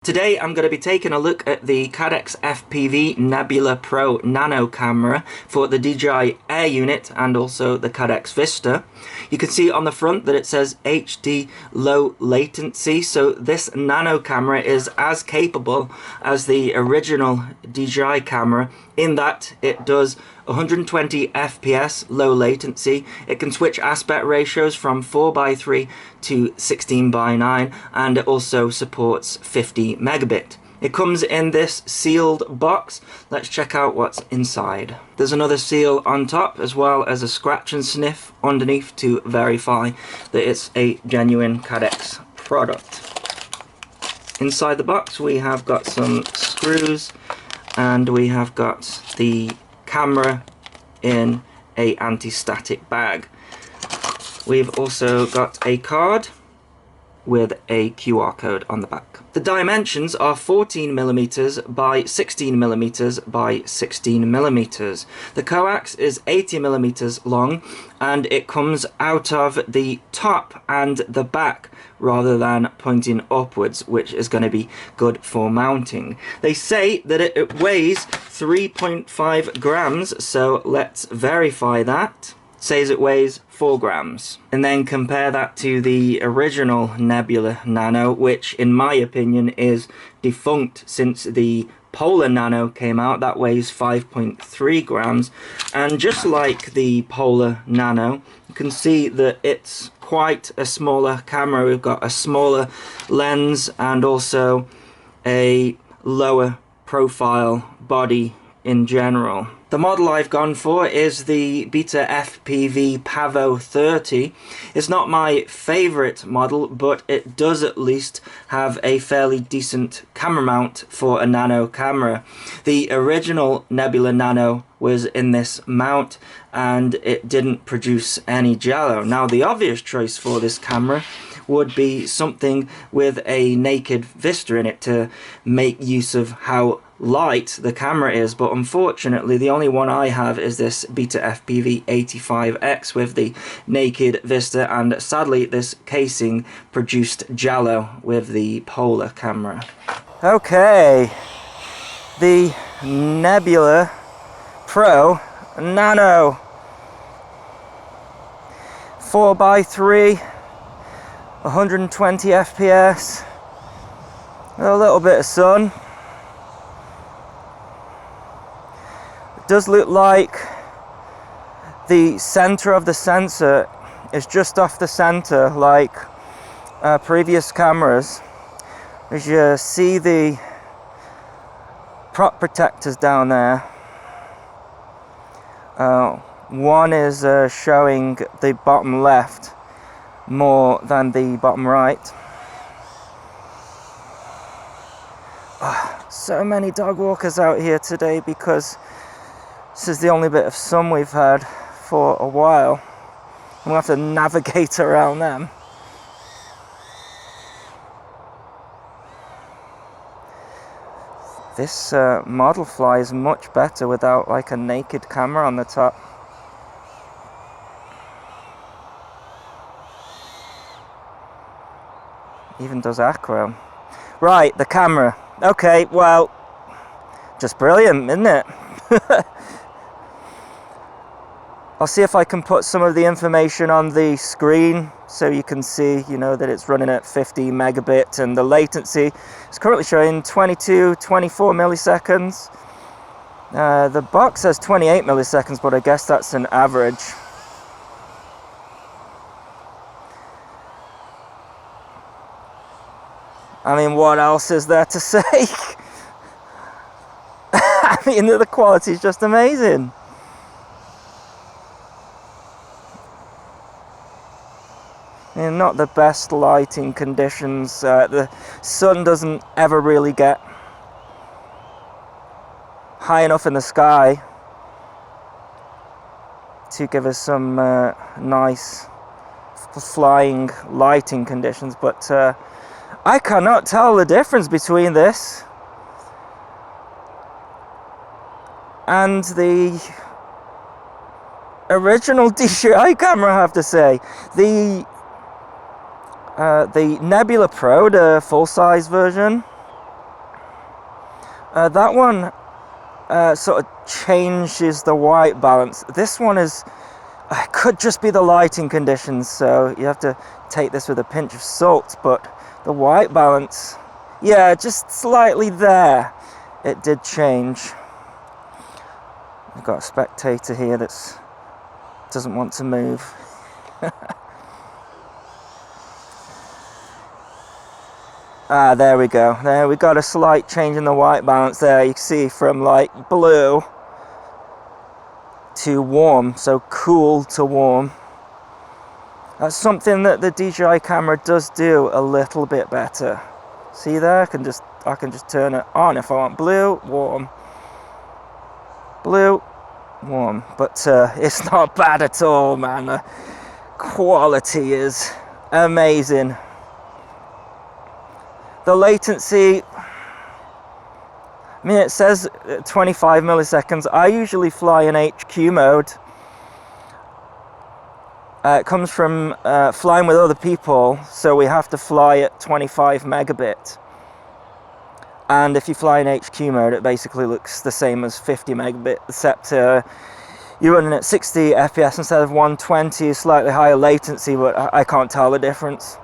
Today I'm going to be taking a look at the Cadex FPV Nebula Pro Nano camera for the DJI Air unit and also the Cadex Vista. You can see on the front that it says HD low latency, so this Nano camera is as capable as the original DJI camera in that it does 120 FPS low latency. It can switch aspect ratios from 4:3 to 16:9, and it also supports 50 megabit. It comes in this sealed box. Let's check out what's inside. There's another seal on top as well as a scratch and sniff underneath to verify that it's a genuine Cadex product. Inside the box we have got some screws and we have got the camera in a anti-static bag. We've also got a card with a QR code on the back. The dimensions are 14mm by 16mm by 16mm. The coax is 80mm long and it comes out of the top and the back rather than pointing upwards, which is going to be good for mounting. They say that it weighs 3.5 grams, so let's verify that. It says it weighs 4 grams. And then compare that to the original Nebula Nano, which in my opinion is defunct since the Polar Nano came out. That weighs 5.3 grams. And just like the Polar Nano, you can see that it's quite a smaller camera. We've got a smaller lens and also a lower profile body in general. The model I've gone for is the Beta FPV Pavo 30. It's not my favourite model, but it does at least have a fairly decent camera mount for a nano camera. The original Nebula Nano was in this mount and it didn't produce any jello. Now the obvious choice for this camera would be something with a naked Vista in it to make use of how light the camera is, but unfortunately the only one I have is this Beta FPV 85X with the naked Vista, and sadly this casing produced jello with the Polar camera. Okay, the Nebula Pro Nano 4:3, 120 FPS, a little bit of sun. Does look like the center of the sensor is just off the center like previous cameras. As you see the prop protectors down there, one is showing the bottom left more than the bottom right. So many dog walkers out here today because this is the only bit of sun we've had for a while. We'll have to navigate around them. This model flies much better without like a naked camera on the top. Even does acro. Right, the camera. Okay, well, just brilliant, isn't it? I'll see if I can put some of the information on the screen so you can see, that it's running at 50 megabit and the latency is currently showing 24 milliseconds. The box says 28 milliseconds, but I guess that's an average. I mean, what else is there to say? I mean, the quality is just amazing. And not the best lighting conditions. The sun doesn't ever really get high enough in the sky to give us some nice flying lighting conditions, but I cannot tell the difference between this and the original DJI camera, I have to say. The Nebula Pro, the full-size version, That one sort of changes the white balance. This one is, it could just be the lighting conditions, so you have to take this with a pinch of salt, but the white balance, yeah, just slightly there, it did change. I've got a spectator here that doesn't want to move. Ah, there we go. There we got a slight change in the white balance there. You can see from like blue to warm, so cool to warm. That's something that the DJI camera does do a little bit better. See there? I can just turn it on if I want. Blue, warm. Blue, warm. But it's not bad at all, man. The quality is amazing. The latency, I mean, it says 25 milliseconds. I usually fly in HQ mode. It comes from flying with other people, so we have to fly at 25 megabit. And if you fly in HQ mode, it basically looks the same as 50 megabit, except you're running at 60 FPS instead of 120, slightly higher latency, but I can't tell the difference.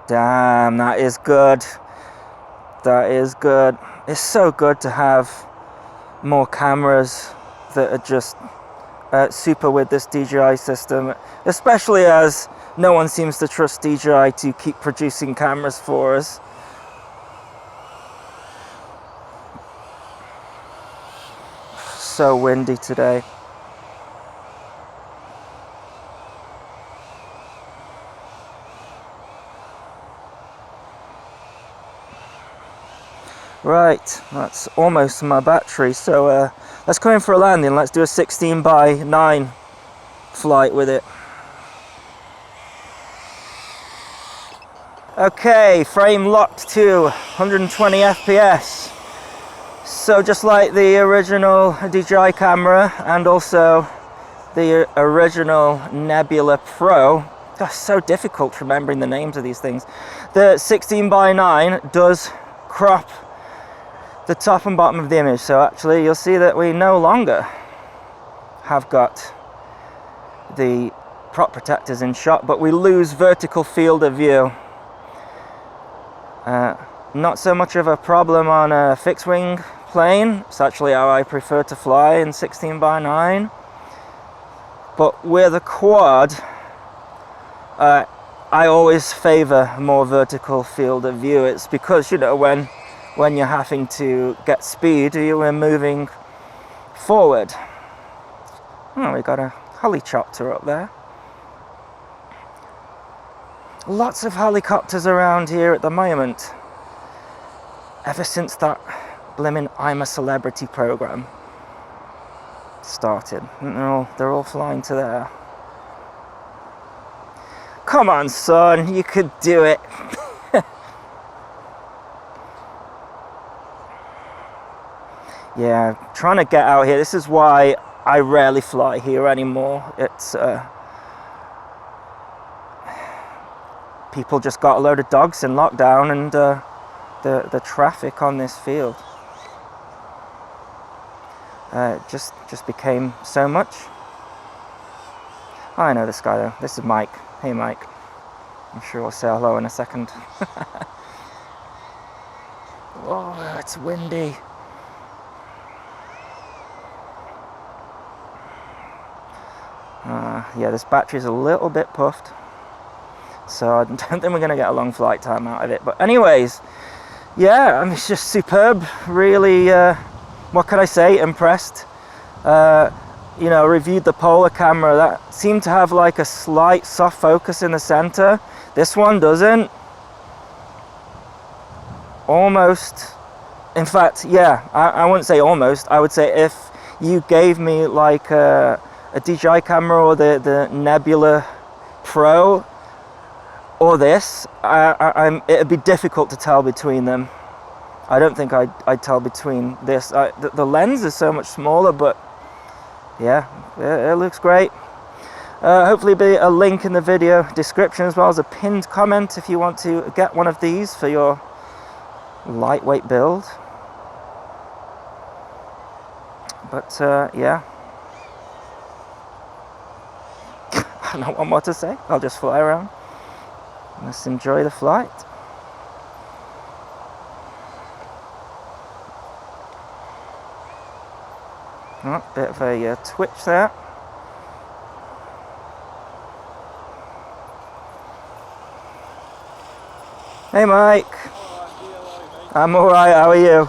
Damn, that is good. That is good. It's so good to have more cameras that are just super with this DJI system, especially as no one seems to trust DJI to keep producing cameras for us. So windy today. Right, that's almost my battery, so let's go in for a landing. Let's do a 16:9 flight with it. Okay, frame locked to 120 FPS. So just like the original DJI camera and also the original Nebula Pro, that's so difficult remembering the names of these things. The 16:9 does crop the top and bottom of the image, so actually you'll see that we no longer have got the prop protectors in shot, but we lose vertical field of view. Not so much of a problem on a fixed wing plane. It's actually how I prefer to fly in 16:9, but with a quad I always favor more vertical field of view. It's because, you know, when you're having to get speed, you are moving forward. Oh, we got a helicopter up there. Lots of helicopters around here at the moment. Ever since that blimmin' I'm a Celebrity program started. They're all flying to there. Come on, son, you could do it. Yeah, trying to get out here. This is why I rarely fly here anymore. It's people just got a load of dogs in lockdown, and the traffic on this field just became so much. I know this guy though. This is Mike. Hey Mike. I'm sure we'll say hello in a second. Oh, it's windy. Yeah, this battery's a little bit puffed, so I don't think we're going to get a long flight time out of it. But anyways, yeah, I mean, it's just superb. Really, what could I say? Impressed. You know, reviewed the Polar camera. That seemed to have like a slight soft focus in the center. This one doesn't. Almost. In fact, yeah, I wouldn't say almost. I would say if you gave me like a DJI camera or the Nebula Pro or this, it'd be difficult to tell between them. I don't think I'd tell between this. The lens is so much smaller, but yeah, it looks great. Hopefully be a link in the video description as well as a pinned comment if you want to get one of these for your lightweight build. But yeah, I don't know what more to say. I'll just fly around. Let's enjoy the flight. Oh, bit of a twitch there. Hey Mike. I'm alright, how are you?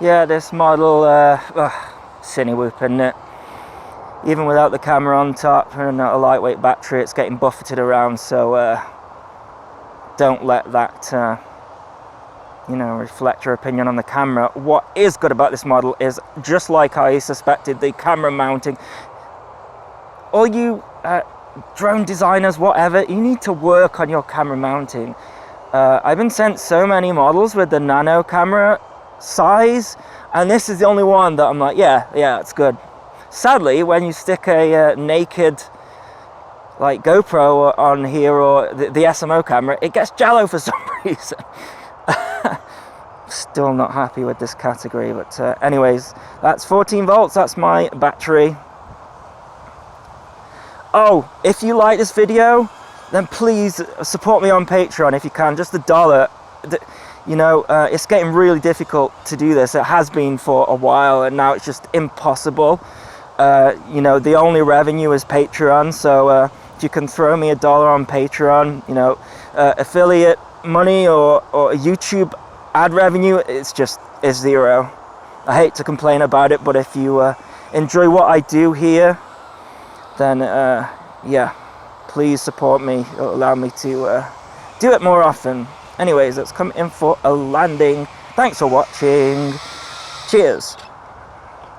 Yeah, this model, cine whoop, isn't it? Even without the camera on top and a lightweight battery, it's getting buffeted around, so don't let that you know, reflect your opinion on the camera. What is good about this model is, just like I suspected, the camera mounting. All you drone designers, whatever, you need to work on your camera mounting. I've been sent so many models with the Nano camera size, and this is the only one that I'm like, yeah, it's good. Sadly, when you stick a naked like GoPro on here, or the SMO camera, it gets jello for some reason. Still not happy with this category, but anyways, that's 14 volts, that's my battery. Oh, if you like this video, then please support me on Patreon if you can, just $1. You know, it's getting really difficult to do this. It has been for a while, and now it's just impossible. You know, the only revenue is Patreon, so if you can throw me $1 on Patreon, you know, affiliate money or YouTube ad revenue, it's zero. I hate to complain about it, but if you enjoy what I do here, then yeah, please support me. It'll allow me to do it more often. Anyways, let's come in for a landing. Thanks for watching. Cheers.